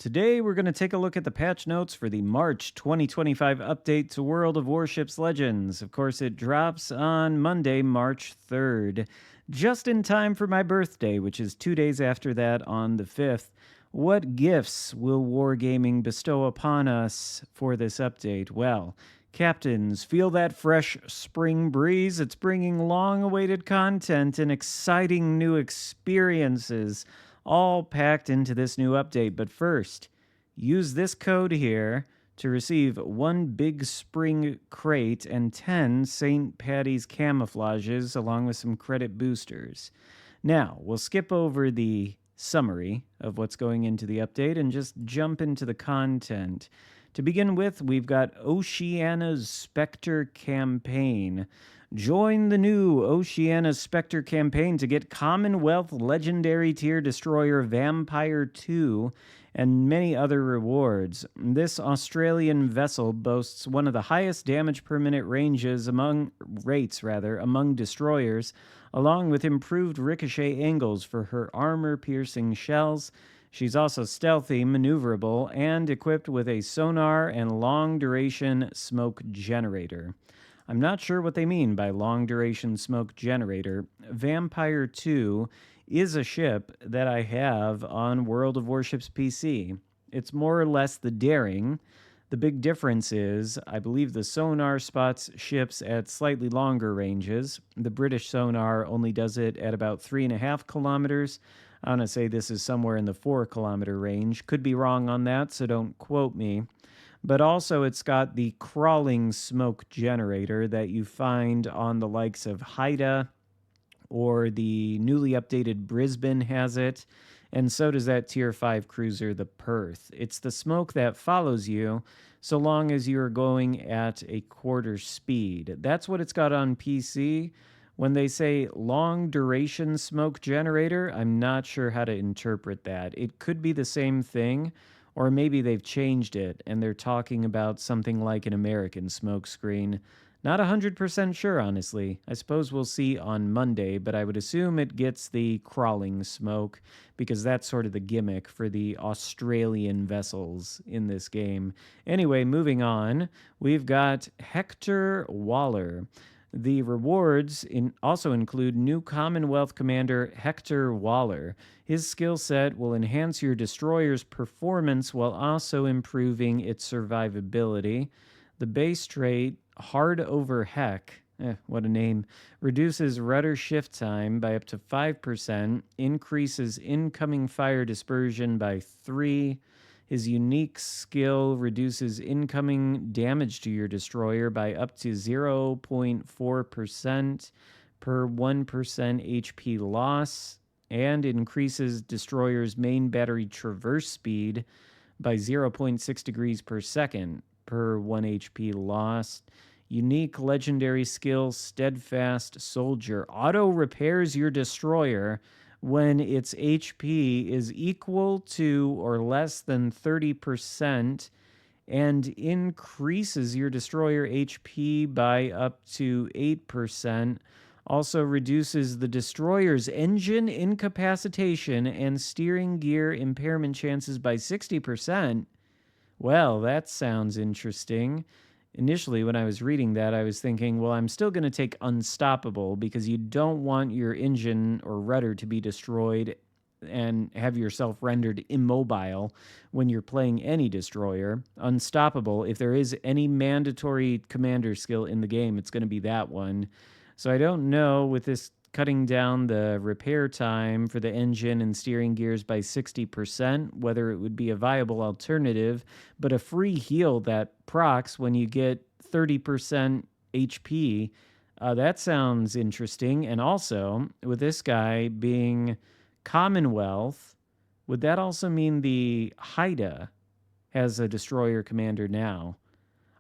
Today, we're going to take a look at the patch notes for the March 2025 update to World of Warships Legends. Of course, it drops on Monday, March 3rd, just in time for my birthday, which is 2 days after that on the 5th. What gifts will Wargaming bestow upon us for this update? Well, captains, feel that fresh spring breeze. It's bringing long awaited content and exciting new experiences all packed into this new update. But first, use this code here to receive one big spring crate and 10 St. Patty's camouflages along with some credit boosters. Now, we'll skip over the summary of what's going into the update and just jump into the content. To begin with, we've got Oceana's Spectre campaign. Join the new Oceana Spectre campaign to get Commonwealth Legendary Tier Destroyer Vampire 2 and many other rewards. This Australian vessel boasts one of the highest damage per minute rates among destroyers, along with improved ricochet angles for her armor-piercing shells. She's also stealthy, maneuverable, and equipped with a sonar and long-duration smoke generator. I'm not sure what they mean by long-duration smoke generator. Vampire 2 is a ship that I have on World of Warships PC. It's more or less the Daring. The big difference is, I believe the sonar spots ships at slightly longer ranges. The British sonar only does it at about 3.5 kilometers. I want to say this is somewhere in the 4-kilometer range. Could be wrong on that, so don't quote me. But also it's got the crawling smoke generator that you find on the likes of Haida, or the newly updated Brisbane has it, and so does that Tier 5 cruiser, the Perth. It's the smoke that follows you so long as you're going at a quarter speed. That's what it's got on PC. When they say long duration smoke generator, I'm not sure how to interpret that. It could be the same thing, or maybe they've changed it and they're talking about something like an American smoke screen. Not 100% sure, honestly. I suppose we'll see on Monday, but I would assume it gets the crawling smoke because that's sort of the gimmick for the Australian vessels in this game. Anyway, moving on, we've got Hector Waller. The rewards also include new Commonwealth Commander Hector Waller. His skill set will enhance your destroyer's performance while also improving its survivability. The base trait, Hard Over Heck, what a name, reduces rudder shift time by up to 5%, increases incoming fire dispersion by 3. His unique skill reduces incoming damage to your destroyer by up to 0.4% per 1% HP loss, and increases destroyer's main battery traverse speed by 0.6 degrees per second per 1 HP lost. Unique legendary skill, Steadfast Soldier. Auto repairs your destroyer when its HP is equal to or less than 30% and increases your destroyer HP by up to 8%. Also reduces the destroyer's engine incapacitation and steering gear impairment chances by 60%. Well, that sounds interesting. Initially, when I was reading that, I was thinking, well, I'm still going to take Unstoppable because you don't want your engine or rudder to be destroyed and have yourself rendered immobile when you're playing any destroyer. Unstoppable, if there is any mandatory commander skill in the game, it's going to be that one. So I don't know, with this cutting down the repair time for the engine and steering gears by 60%, whether it would be a viable alternative, but a free heal that procs when you get 30% HP, that sounds interesting. And also, with this guy being Commonwealth, would that also mean the Haida has a destroyer commander now?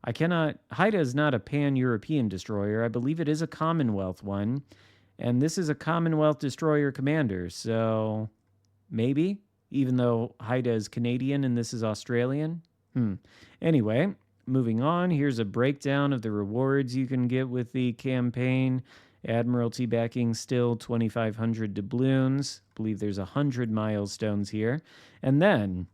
Haida is not a pan-European destroyer. I believe it is a Commonwealth one. And this is a Commonwealth destroyer commander, so maybe, even though Haida is Canadian and this is Australian. Anyway, moving on, here's a breakdown of the rewards you can get with the campaign. Admiralty backing still 2,500 doubloons. I believe there's 100 milestones here. And then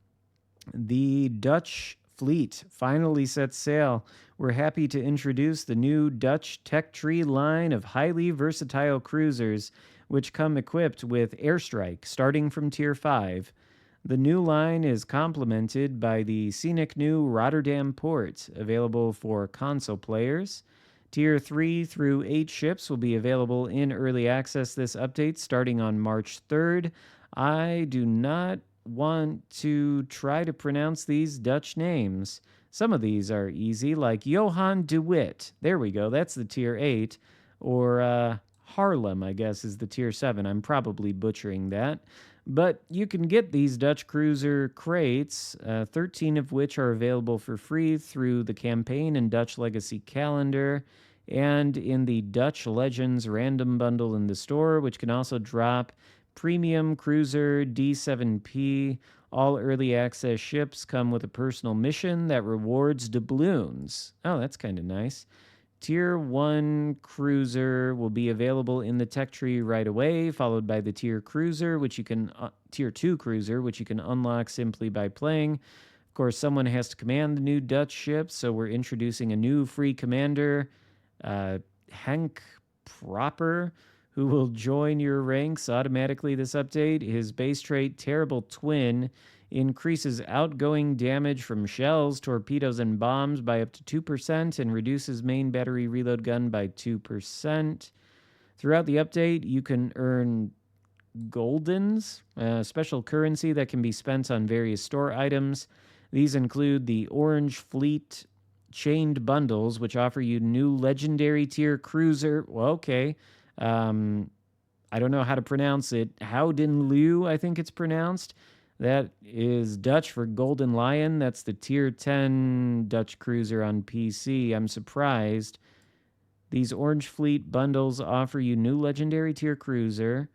The Dutch fleet finally sets sail. We're happy to introduce the new Dutch Tech Tree line of highly versatile cruisers, which come equipped with airstrike starting from Tier 5. The new line is complemented by the scenic new Rotterdam port, available for console players. Tier 3 through 8 ships will be available in early access this update starting on March 3rd. I do not want to try to pronounce these Dutch names. Some of these are easy, like Johan de Witt. There we go, that's the Tier 8. Or Haarlem, I guess, is the Tier 7. I'm probably butchering that. But you can get these Dutch cruiser crates, 13 of which are available for free through the campaign and Dutch Legacy calendar, and in the Dutch Legends random bundle in the store, which can also drop Premium Cruiser D7P. All early access ships come with a personal mission that rewards doubloons. Oh, that's kind of nice. Tier 1 Cruiser will be available in the tech tree right away, followed by the Tier Cruiser, which you can Tier 2 Cruiser, which you can unlock simply by playing. Of course, someone has to command the new Dutch ship, so we're introducing a new free commander, Henk Propper, who will join your ranks automatically this update. His base trait, Terrible Twin, increases outgoing damage from shells, torpedoes, and bombs by up to 2% and reduces main battery reload gun by 2%. Throughout the update, you can earn Goldens, a special currency that can be spent on various store items. These include the Orange Fleet Chained Bundles, which offer you new legendary tier cruiser. Well, okay. I don't know how to pronounce it. Howden Liu, I think it's pronounced. That is Dutch for Golden Lion. That's the Tier 10 Dutch cruiser on PC. I'm surprised. These Orange Fleet bundles offer you new legendary tier cruiser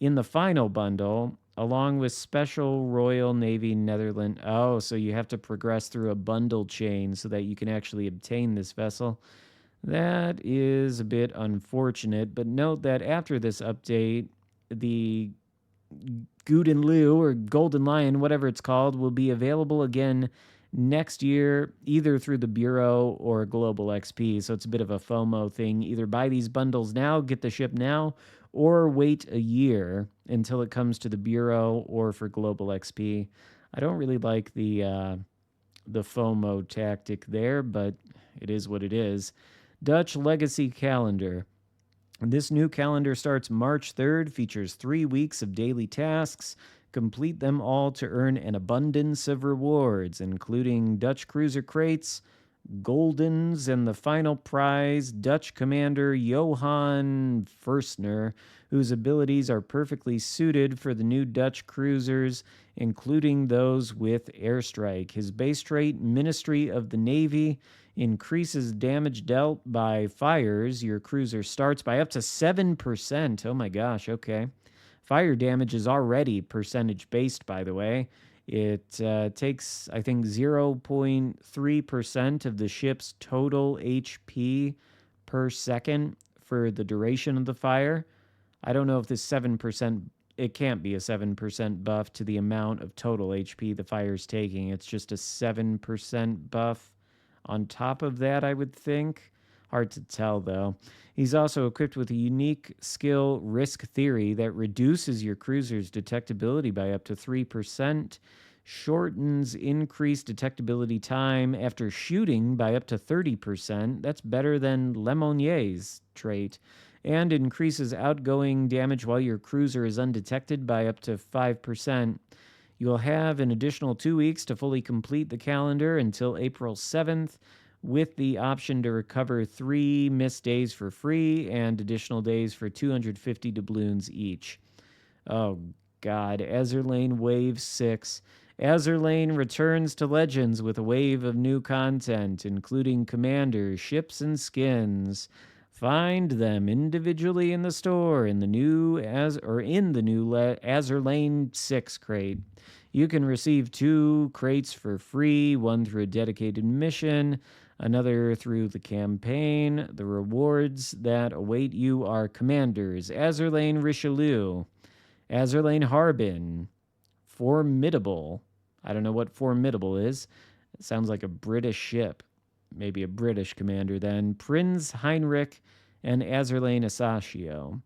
in the final bundle, along with special Royal Navy Netherlands. Oh, so you have to progress through a bundle chain so that you can actually obtain this vessel. That is a bit unfortunate, but note that after this update, the Guden Liu or Golden Lion, whatever it's called, will be available again next year, either through the Bureau or Global XP. So it's a bit of a FOMO thing. Either buy these bundles now, get the ship now, or wait a year until it comes to the Bureau or for Global XP. I don't really like the FOMO tactic there, but it is what it is. Dutch Legacy Calendar. This new calendar starts March 3rd, features 3 weeks of daily tasks. Complete them all to earn an abundance of rewards, including Dutch cruiser crates, Goldens, and the final prize, Dutch commander Johan Firstner, whose abilities are perfectly suited for the new Dutch cruisers, including those with airstrike. His base trait, Ministry of the Navy, increases damage dealt by fires. Your cruiser starts by up to 7%. Oh my gosh, okay. Fire damage is already percentage based, by the way. It takes, I think, 0.3% of the ship's total HP per second for the duration of the fire. I don't know if this 7%, it can't be a 7% buff to the amount of total HP the fire's taking. It's just a 7% buff on top of that, I would think. Hard to tell, though. He's also equipped with a unique skill, Risk Theory, that reduces your cruiser's detectability by up to 3%, shortens increased detectability time after shooting by up to 30%. That's better than Lemonier's trait. And increases outgoing damage while your cruiser is undetected by up to 5%. You'll have an additional 2 weeks to fully complete the calendar until April 7th, with the option to recover 3 missed days for free and additional days for 250 doubloons each. Oh, God. Azur Lane Wave 6. Azur Lane returns to Legends with a wave of new content, including commanders, ships, and skins. Find them individually in the store in the new Azur Lane 6 crate. You can receive 2 crates for free, one through a dedicated mission, another through the campaign. The rewards that await you are Commanders, Azur Lane Richelieu, Azur Lane Harbin, Formidable, I don't know what formidable is. It sounds like a British ship. Maybe a British commander then. Prinz Heinrich and Azur Lane Asashio.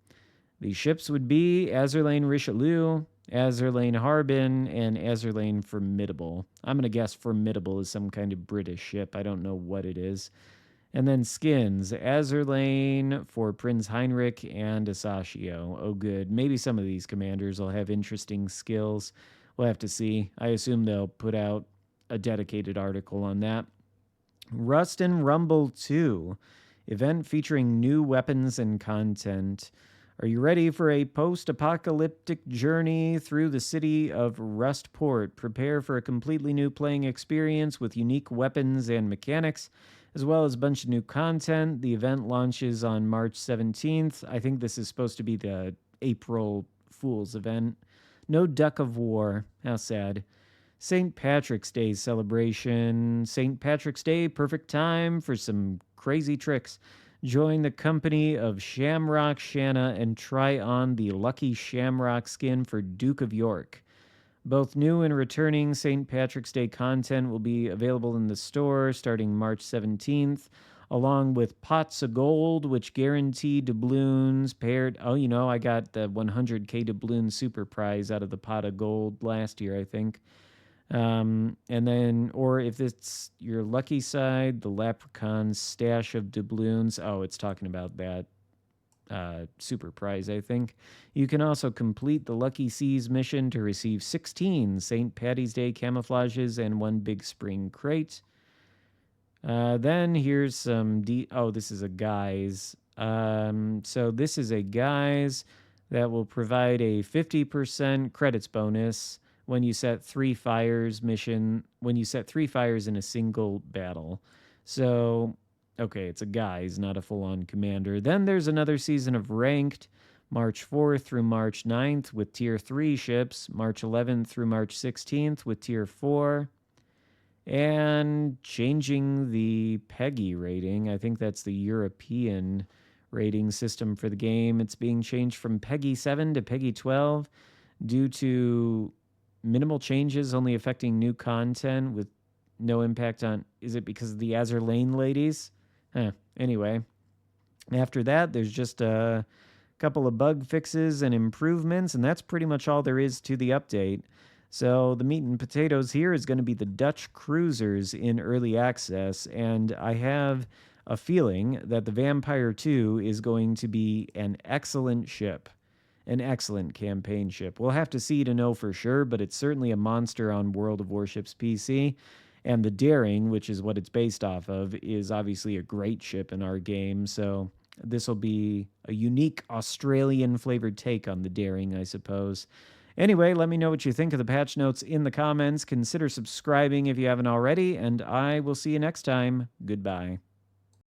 The ships would be Azur Lane Richelieu, Azur Lane Harbin, and Azur Lane Formidable. I'm going to guess Formidable is some kind of British ship. I don't know what it is. And then skins, Azur Lane for Prinz Heinrich and Asashio. Oh, good. Maybe some of these commanders will have interesting skills. We'll have to see. I assume they'll put out a dedicated article on that. Rust and Rumble 2, event featuring new weapons and content. Are you ready for a post-apocalyptic journey through the city of Rustport? Prepare for a completely new playing experience with unique weapons and mechanics, as well as a bunch of new content. The event launches on March 17th. I think this is supposed to be the April Fool's event. No Duck of War. How sad. St. Patrick's Day celebration. St. Patrick's Day, perfect time for some crazy tricks. Join the company of Shamrock Shanna and try on the Lucky Shamrock skin for Duke of York. Both new and returning St. Patrick's Day content will be available in the store starting March 17th, along with pots of gold, which guarantee doubloons paired. Oh, I got the 100k doubloon super prize out of the pot of gold last year, I think. And then, or if it's your lucky side, the Leprechaun's stash of doubloons. Oh, it's talking about that super prize, I think. You can also complete the Lucky Seas mission to receive 16 St. Patty's Day camouflages and one big spring crate. Then here's some this is a guise. So this is a guise that will provide a 50% credits bonus when you set 3 fires in a single battle. So, okay, it's a guise, not a full-on commander. Then there's another season of Ranked, March 4th through March 9th with Tier 3 ships, March 11th through March 16th with Tier 4, and changing the PEGI rating. I think that's the European rating system for the game. It's being changed from PEGI 7 to PEGI 12 due to minimal changes only affecting new content with no impact on... Is it because of the Azur Lane ladies? Anyway. After that, there's just a couple of bug fixes and improvements, and that's pretty much all there is to the update. So the meat and potatoes here is going to be the Dutch cruisers in early access, and I have a feeling that the Vampire 2 is going to be an excellent ship. An excellent campaign ship. We'll have to see to know for sure, but it's certainly a monster on World of Warships PC. And the Daring, which is what it's based off of, is obviously a great ship in our game. So this will be a unique Australian-flavored take on the Daring, I suppose. Anyway, let me know what you think of the patch notes in the comments. Consider subscribing if you haven't already, and I will see you next time. Goodbye.